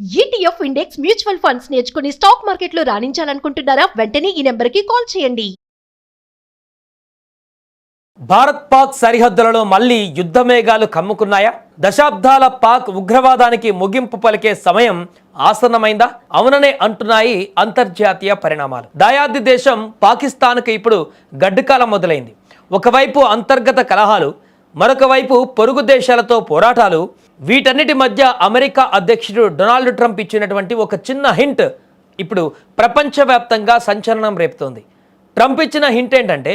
ETF index mutual funds నేర్చుకుని stock మార్కెట్లో రాణించాలనుకుంటున్నారా? వెంటనే ఈ నెంబర్కి కాల్ చేయండి. భారత్ పాక్ సరిహద్దులలో మళ్లీ యుద్ధ మేఘాలు కమ్ముకున్నాయా? దశాబ్దాల పాక్ ఉగ్రవాదానికి ముగింపు పలికే సమయం ఆసన్నమైందా? అవుననే అంటున్నాయి అంతర్జాతీయ పరిణామాలు. దాయాది దేశం పాకిస్తాన్కు ఇప్పుడు గడ్డుకాలం మొదలైంది. ఒకవైపు అంతర్గత కలహాలు, మరొక వైపు పొరుగు దేశాలతో పోరాటాలు. వీటన్నిటి మధ్య అమెరికా అధ్యక్షుడు డొనాల్డ్ ట్రంప్ ఇచ్చినటువంటి ఒక చిన్న హింట్ ఇప్పుడు ప్రపంచవ్యాప్తంగా సంచలనం రేపుతోంది. ట్రంప్ ఇచ్చిన హింట్ ఏంటంటే,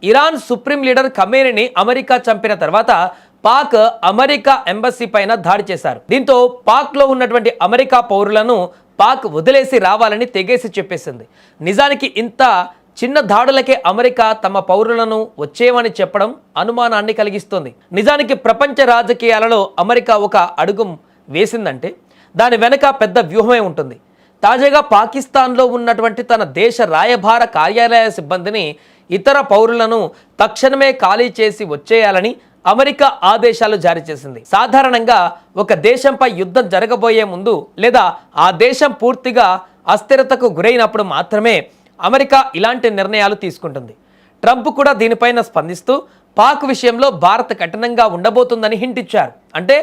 ఇరాన్ సుప్రీం లీడర్ ఖమేనీని అమెరికా చంపిన తర్వాత పాక్ అమెరికా ఎంబసీ పైన దాడి చేశారు. దీంతో పాక్లో ఉన్నటువంటి అమెరికా పౌరులను పాక్ వదిలేసి రావాలని తెగేసి చెప్పేసింది. నిజానికి ఇంత చిన్న దాడులకే అమెరికా తమ పౌరులను వచ్చేయమని చెప్పడం అనుమానాన్ని కలిగిస్తోంది. నిజానికి ప్రపంచ రాజకీయాలలో అమెరికా ఒక అడుగు వేసిందంటే దాని వెనుక పెద్ద వ్యూహమే ఉంటుంది. తాజాగా పాకిస్తాన్లో ఉన్నటువంటి తన దేశ రాయబార కార్యాలయ సిబ్బందిని, ఇతర పౌరులను తక్షణమే ఖాళీ చేసి వచ్చేయాలని అమెరికా ఆదేశాలు జారీ చేసింది. సాధారణంగా ఒక దేశంపై యుద్ధం జరగబోయే ముందు లేదా ఆ దేశం పూర్తిగా అస్థిరతకు గురైనప్పుడు మాత్రమే అమెరికా ఇలాంటి నిర్ణయాలు తీసుకుంటుంది. ట్రంప్ కూడా దీనిపైన స్పందిస్తూ పాక్ విషయంలో భారత్ కఠినంగా ఉండబోతుందని హింట్ ఇచ్చారు. అంటే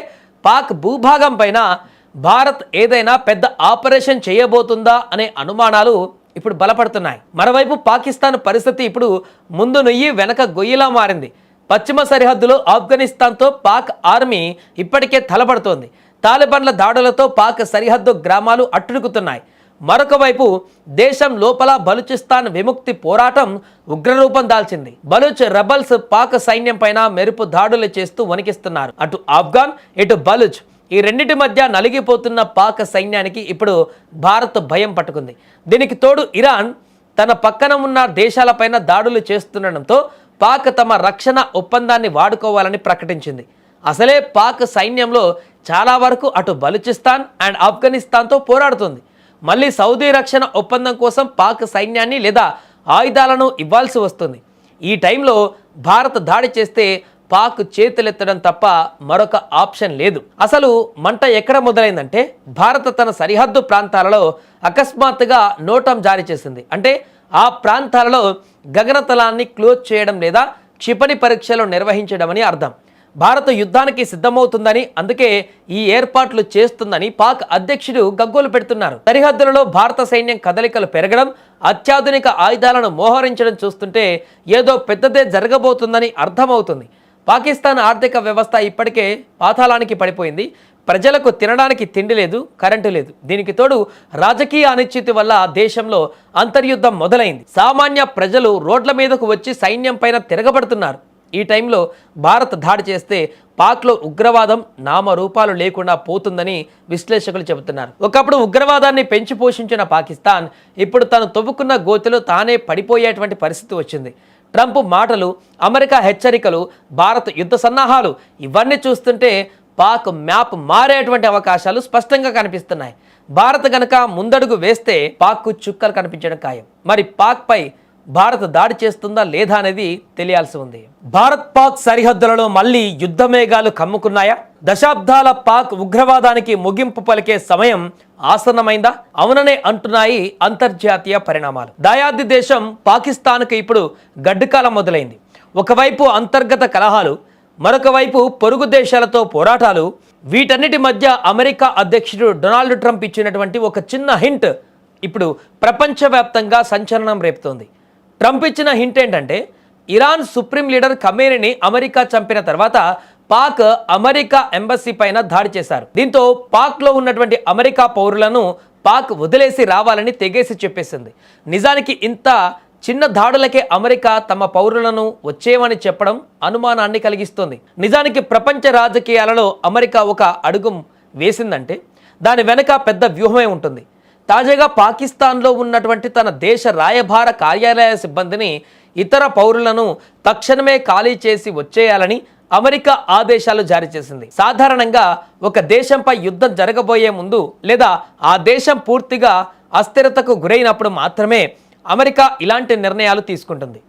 పాక్ భూభాగం పైన భారత్ ఏదైనా పెద్ద ఆపరేషన్ చేయబోతుందా అనే అనుమానాలు ఇప్పుడు బలపడుతున్నాయి. మరోవైపు పాకిస్తాన్ పరిస్థితి ఇప్పుడు ముందు నొయ్యి వెనక గొయ్యిలా మారింది. పశ్చిమ సరిహద్దులో ఆఫ్ఘనిస్తాన్తో పాక్ ఆర్మీ ఇప్పటికే తలపడుతోంది. తాలిబాన్ల దాడులతో పాక్ సరిహద్దు గ్రామాలు అట్టుడుకుతున్నాయి. మరొక వైపు దేశం లోపల బలూచిస్తాన్ విముక్తి పోరాటం ఉగ్రరూపం దాల్చింది. బలూచ్ రెబల్స్ పాక్ సైన్యం పైన మెరుపు దాడులు చేస్తూ వణికిస్తున్నారు. అటు ఆఫ్ఘాన్, ఇటు బలూచ్, ఈ రెండింటి మధ్య నలిగిపోతున్న పాక్ సైన్యానికి ఇప్పుడు భారత్ భయం పట్టుకుంది. దీనికి తోడు ఇరాన్ తన పక్కన ఉన్న దేశాలపైన దాడులు చేస్తుండడంతో పాక్ తమ రక్షణ ఒప్పందాన్ని వాడుకోవాలని ప్రకటించింది. అసలే పాక్ సైన్యంలో చాలా వరకు అటు బలూచిస్తాన్ అండ్ ఆఫ్ఘనిస్తాన్తో పోరాడుతుంది. మళ్ళీ సౌదీ రక్షణ ఒప్పందం కోసం పాక్ సైన్యాన్ని లేదా ఆయుధాలను ఇవ్వాల్సి వస్తుంది. ఈ టైంలో భారత్ దాడి చేస్తే పాక్ చేతులెత్తడం తప్ప మరొక ఆప్షన్ లేదు. అసలు మంట ఎక్కడ మొదలైందంటే, భారత్ తన సరిహద్దు ప్రాంతాలలో అకస్మాత్తుగా నోటం జారీ చేసింది. అంటే ఆ ప్రాంతాలలో గగనతలాన్ని క్లోజ్ చేయడం లేదా క్షిపణి పరీక్షలు నిర్వహించడం అని అర్థం. భారత్ యుద్ధానికి సిద్ధమవుతుందని, అందుకే ఈ ఏర్పాట్లు చేస్తుందని పాక్ అధ్యక్షుడు గగ్గోలు పెడుతున్నారు. సరిహద్దులలో భారత సైన్యం కదలికలు పెరగడం, అత్యాధునిక ఆయుధాలను మోహరించడం చూస్తుంటే ఏదో పెద్దదే జరగబోతుందని అర్థమవుతుంది. పాకిస్తాన్ ఆర్థిక వ్యవస్థ ఇప్పటికే పాతాళానికి పడిపోయింది. ప్రజలకు తినడానికి తిండి లేదు, కరెంటు లేదు. దీనికి తోడు రాజకీయ అనిశ్చితి వల్ల దేశంలో అంతర్యుద్ధం మొదలైంది. సామాన్య ప్రజలు రోడ్ల మీదకు వచ్చి సైన్యం పైన తిరగబడుతున్నారు. ఈ టైంలో భారత్ దాడి చేస్తే పాక్లో ఉగ్రవాదం నామరూపాలు లేకుండా పోతుందని విశ్లేషకులు చెబుతున్నారు. ఒకప్పుడు ఉగ్రవాదాన్ని పెంచి పోషించిన పాకిస్తాన్ ఇప్పుడు తను తవ్వుకున్న గోతిలో తానే పడిపోయేటువంటి పరిస్థితి వచ్చింది. ట్రంప్ మాటలు, అమెరికా హెచ్చరికలు, భారత్ యుద్ధ సన్నాహాలు ఇవన్నీ చూస్తుంటే పాక్ మ్యాప్ మారేటువంటి అవకాశాలు స్పష్టంగా కనిపిస్తున్నాయి. భారత్ గనక ముందడుగు వేస్తే పాక్కు చుక్కలు కనిపించడం ఖాయం. మరి పాక్పై భారత్ దాడి చేస్తుందా లేదా అనేది తెలియాల్సి ఉంది. భారత్ పాక్ సరిహద్దులలో మళ్లీ యుద్ధ మేఘాలు కమ్ముకున్నాయా? దశాబ్దాల పాక్ ఉగ్రవాదానికి ముగింపు పలికే సమయం ఆసన్నమైందా? అవుననే అంటున్నాయి అంతర్జాతీయ పరిణామాలు. దాయాది దేశం పాకిస్తాన్కు ఇప్పుడు గడ్డుకాలం మొదలైంది. ఒకవైపు అంతర్గత కలహాలు, మరొక వైపు పొరుగు దేశాలతో పోరాటాలు. వీటన్నిటి మధ్య అమెరికా అధ్యక్షుడు డొనాల్డ్ ట్రంప్ ఇచ్చినటువంటి ఒక చిన్న హింట్ ఇప్పుడు ప్రపంచవ్యాప్తంగా సంచలనం రేపుతోంది. ట్రంప్ ఇచ్చిన హింట్ ఏంటంటే, ఇరాన్ సుప్రీం లీడర్ ఖమేనీని అమెరికా చంపిన తర్వాత పాక్ అమెరికా ఎంబసీ పైన దాడి చేశారు. దీంతో పాక్లో ఉన్నటువంటి అమెరికా పౌరులను పాక్ వదిలేసి రావాలని తెగేసి చెప్పేసింది. నిజానికి ఇంత చిన్న దాడులకే అమెరికా తమ పౌరులను వచ్చేయమని చెప్పడం అనుమానాన్ని కలిగిస్తోంది. నిజానికి ప్రపంచ రాజకీయాలలో అమెరికా ఒక అడుగు వేసిందంటే దాని వెనుక పెద్ద వ్యూహమే ఉంటుంది. తాజాగా పాకిస్తాన్లో ఉన్నటువంటి తన దేశ రాయబార కార్యాలయ సిబ్బందిని, ఇతర పౌరులను తక్షణమే ఖాళీ చేసి వచ్చేయాలని అమెరికా ఆదేశాలు జారీ చేసింది. సాధారణంగా ఒక దేశంపై యుద్ధం జరగబోయే ముందు లేదా ఆ దేశం పూర్తిగా అస్థిరతకు గురైనప్పుడు మాత్రమే అమెరికా ఇలాంటి నిర్ణయాలు తీసుకుంటుంది.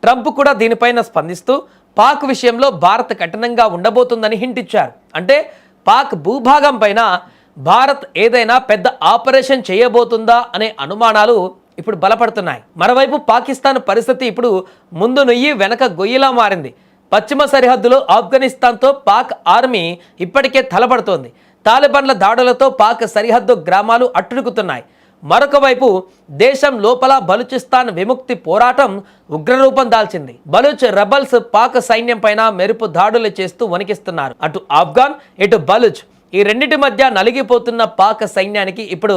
ట్రంప్ కూడా దీనిపైన స్పందిస్తూ పాక్ విషయంలో భారత్ కఠినంగా ఉండబోతుందని హింట్ ఇచ్చారు. అంటే పాక్ భూభాగం పైన భారత్ ఏదైనా పెద్ద ఆపరేషన్ చేయబోతుందా అనే అనుమానాలు ఇప్పుడు బలపడుతున్నాయి. మరోవైపు పాకిస్తాన్ పరిస్థితి ఇప్పుడు ముందు నుయ్యి వెనక గొయ్యిలా మారింది. పశ్చిమ సరిహద్దులో ఆఫ్ఘనిస్తాన్తో పాక్ ఆర్మీ ఇప్పటికే తలపడుతోంది. తాలిబాన్ల దాడులతో పాక్ సరిహద్దు గ్రామాలు అట్టుడుకుతున్నాయి. మరొక వైపు దేశం లోపల బలూచిస్తాన్ విముక్తి పోరాటం ఉగ్రరూపం దాల్చింది. బలూచ్ రెబల్స్ పాక్ సైన్యం పైన మెరుపు దాడులు చేస్తూ వణికిస్తున్నారు. అటు ఆఫ్ఘాన్, ఇటు బలూచ్, ఈ రెండింటి మధ్య నలిగిపోతున్న పాక్ సైన్యానికి ఇప్పుడు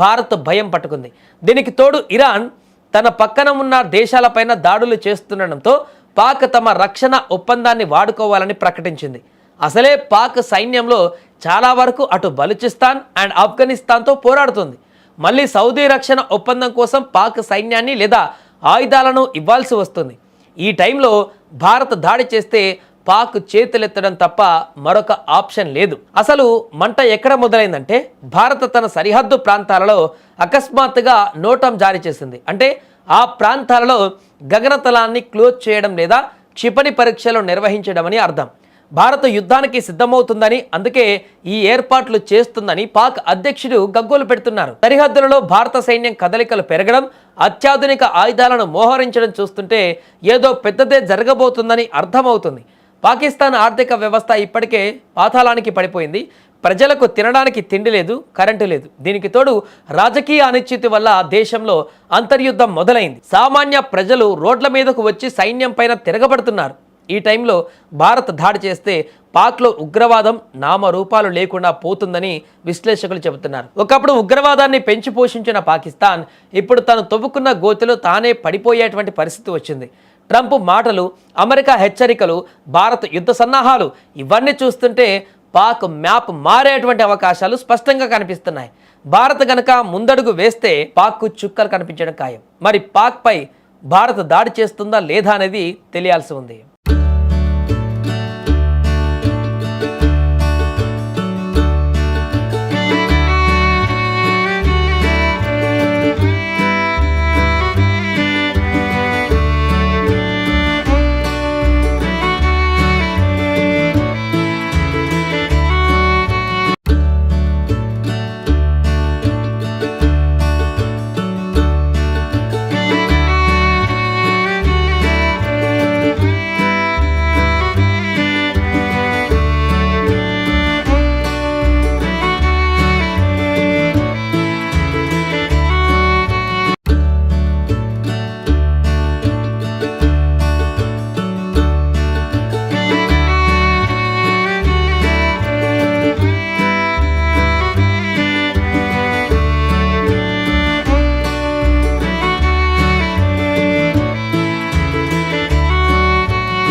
భారత్ భయం పట్టుకుంది. దీనికి తోడు ఇరాన్ తన పక్కన ఉన్న దేశాలపైన దాడులు చేస్తుండడంతో పాక్ తమ రక్షణ ఒప్పందాన్ని వాడుకోవాలని ప్రకటించింది. అసలే పాక్ సైన్యంలో చాలా వరకు అటు బలూచిస్తాన్ అండ్ ఆఫ్ఘనిస్తాన్తో పోరాడుతుంది. మళ్ళీ సౌదీ రక్షణ ఒప్పందం కోసం పాక్ సైన్యాన్ని లేదా ఆయుధాలను ఇవ్వాల్సి వస్తుంది. ఈ టైంలో భారత్ దాడి చేస్తే పాక్ చేతులెత్తడం తప్ప మరొక ఆప్షన్ లేదు. అసలు మంట ఎక్కడ మొదలైందంటే భారత్ తన సరిహద్దు ప్రాంతాలలో అకస్మాత్తుగా నోటం జారీ చేసింది. అంటే ఆ ప్రాంతాలలో గగనతలాన్ని క్లోజ్ చేయడం లేదా క్షిపణి పరీక్షలు నిర్వహించడం అని అర్థం. భారత్ యుద్ధానికి సిద్ధమవుతుందని, అందుకే ఈ ఏర్పాట్లు చేస్తుందని పాక్ అధ్యక్షుడు గగ్గోలు పెడుతున్నారు. సరిహద్దులలో భారత సైన్యం కదలికలు పెరగడం, అత్యాధునిక ఆయుధాలను మోహరించడం చూస్తుంటే ఏదో పెద్దదే జరగబోతుందని అర్థమవుతుంది. పాకిస్తాన్ ఆర్థిక వ్యవస్థ ఇప్పటికే పాతాళానికి పడిపోయింది. ప్రజలకు తినడానికి తిండి లేదు, కరెంటు లేదు. దీనికి తోడు రాజకీయ అనిశ్చితి వల్ల దేశంలో అంతర్యుద్ధం మొదలైంది. సామాన్య ప్రజలు రోడ్ల మీదకు వచ్చి సైన్యం పైన తిరగబడుతున్నారు. ఈ టైంలో భారత్ దాడి చేస్తే పాక్లో ఉగ్రవాదం నామరూపాలు లేకుండా పోతుందని విశ్లేషకులు చెబుతున్నారు. ఒకప్పుడు ఉగ్రవాదాన్ని పెంచి పోషించిన పాకిస్తాన్ ఇప్పుడు తను తవ్వుకున్న గోతిలో తానే పడిపోయేటువంటి పరిస్థితి వచ్చింది. ట్రంప్ మాటలు, అమెరికా హెచ్చరికలు, భారత్ యుద్ధ సన్నాహాలు ఇవన్నీ చూస్తుంటే పాక్ మ్యాప్ మారేటువంటి అవకాశాలు స్పష్టంగా కనిపిస్తున్నాయి. భారత్ గనక ముందడుగు వేస్తే పాక్కు చుక్కలు కనిపించడం ఖాయం. మరి పాక్పై భారత్ దాడి చేస్తుందా లేదా అనేది తెలియాల్సి ఉంది.